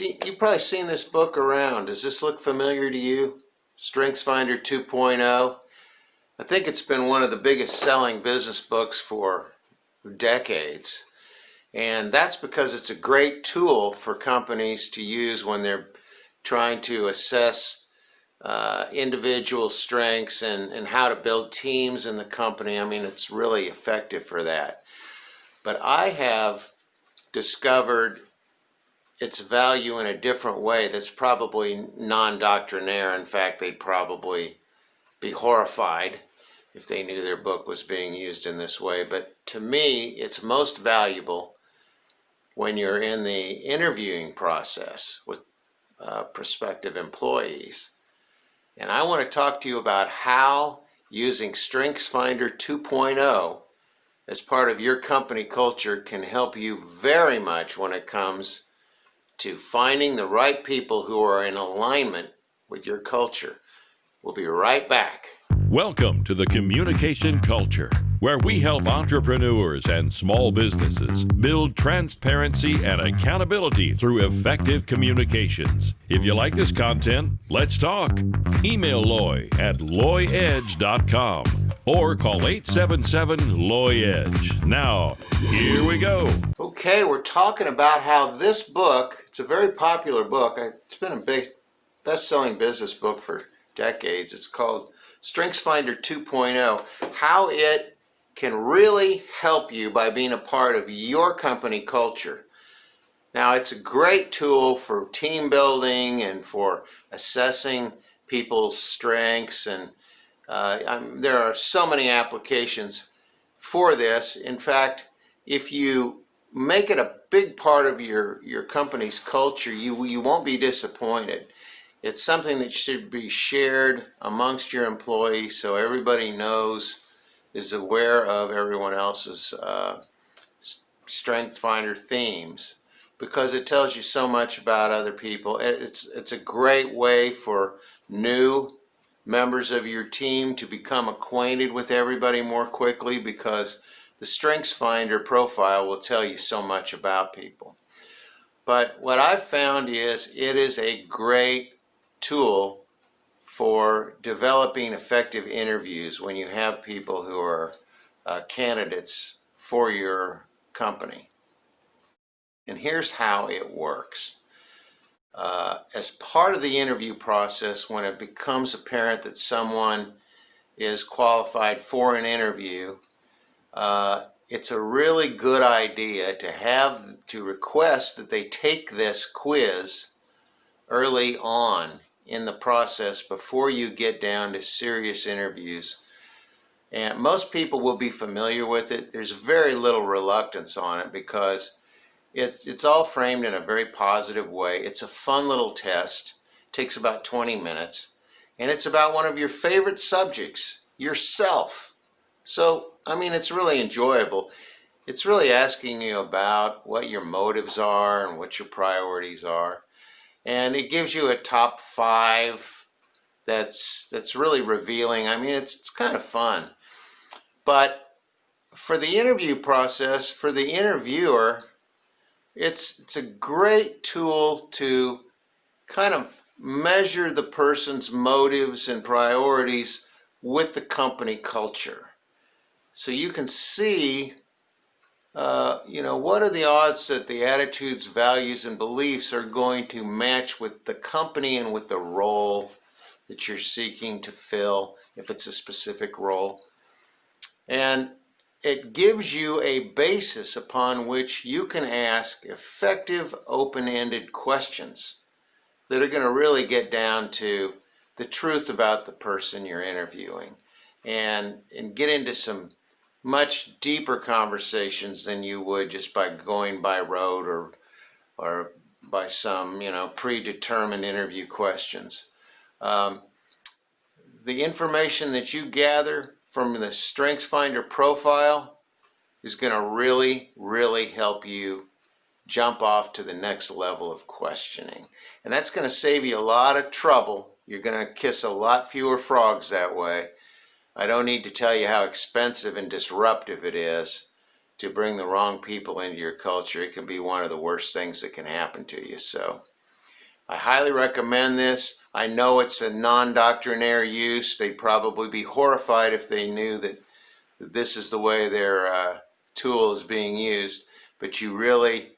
You've probably seen this book around. Does this look familiar to you? Strengthsfinder 2.0. I think it's been one of the biggest selling business books for decades. And that's because it's a great tool for companies to use when they're trying to assess individual strengths and how to build teams in the company. I mean, it's really effective for that. But I have discovered its value in a different way that's probably non-doctrinaire. In fact, they'd probably be horrified if they knew their book was being used in this way. But to me, it's most valuable when you're in the interviewing process with prospective employees. And I want to talk to you about how using Strengthsfinder 2.0 as part of your company culture can help you very much when it comes to finding the right people who are in alignment with your culture. We'll be right back. Welcome to the Communication Culture, where we help entrepreneurs and small businesses build transparency and accountability through effective communications. If you like this content, let's talk. Email Loy at loyedge.com or call 877-LOY-EDGE. Now, here we go. Okay, we're talking about how this book, it's a very popular book. It's been a big best-selling business book for decades. It's called Strengthsfinder 2.0, how it can really help you by being a part of your company culture. Now, it's a great tool for team building and for assessing people's strengths, and there are so many applications for this. In fact, if you make it a big part of your company's culture, you won't be disappointed. It's something that should be shared amongst your employees so everybody knows, is aware of everyone else's Strengthsfinder themes, because it tells you so much about other people. It's a great way for new members of your team to become acquainted with everybody more quickly, because the Strengthsfinder profile will tell you so much about people. But what I've found is it is a great tool for developing effective interviews when you have people who are candidates for your company. And here's how it works. As part of the interview process, when it becomes apparent that someone is qualified for an interview, it's a really good idea to request that they take this quiz early on in the process before you get down to serious interviews. And most people will be familiar with it. There's very little reluctance on it because it's all framed in a very positive way. It's a fun little test. It takes about 20 minutes. And it's about one of your favorite subjects, yourself. So, I mean, it's really enjoyable. It's really asking you about what your motives are and what your priorities are. And it gives you a top 5 that's really revealing. I mean, it's kind of fun. But for the interview process, for the interviewer, it's a great tool to kind of measure the person's motives and priorities with the company culture. So you can see what are the odds that the attitudes, values, and beliefs are going to match with the company and with the role that you're seeking to fill, if it's a specific role. And it gives you a basis upon which you can ask effective, open-ended questions that are going to really get down to the truth about the person you're interviewing and get into some much deeper conversations than you would just by going by road or by some predetermined interview questions. The information that you gather from the Strengthsfinder profile is going to really help you jump off to the next level of questioning, and that's going to save you a lot of trouble. You're going to kiss a lot fewer frogs that way. I don't need to tell you how expensive and disruptive it is to bring the wrong people into your culture. It can be one of the worst things that can happen to you. So I highly recommend this. I know it's a non-doctrinaire use. They'd probably be horrified if they knew that this is the way their tool is being used. But you really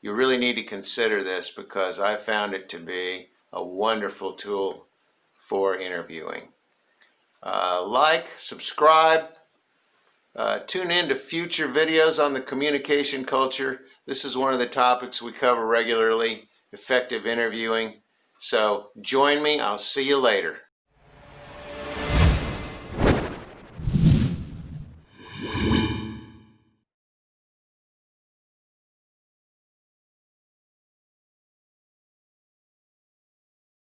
need to consider this, because I found it to be a wonderful tool for interviewing. Like, subscribe, tune in to future videos on the communication culture. This is one of the topics we cover regularly, effective interviewing. So join me. I'll see you later.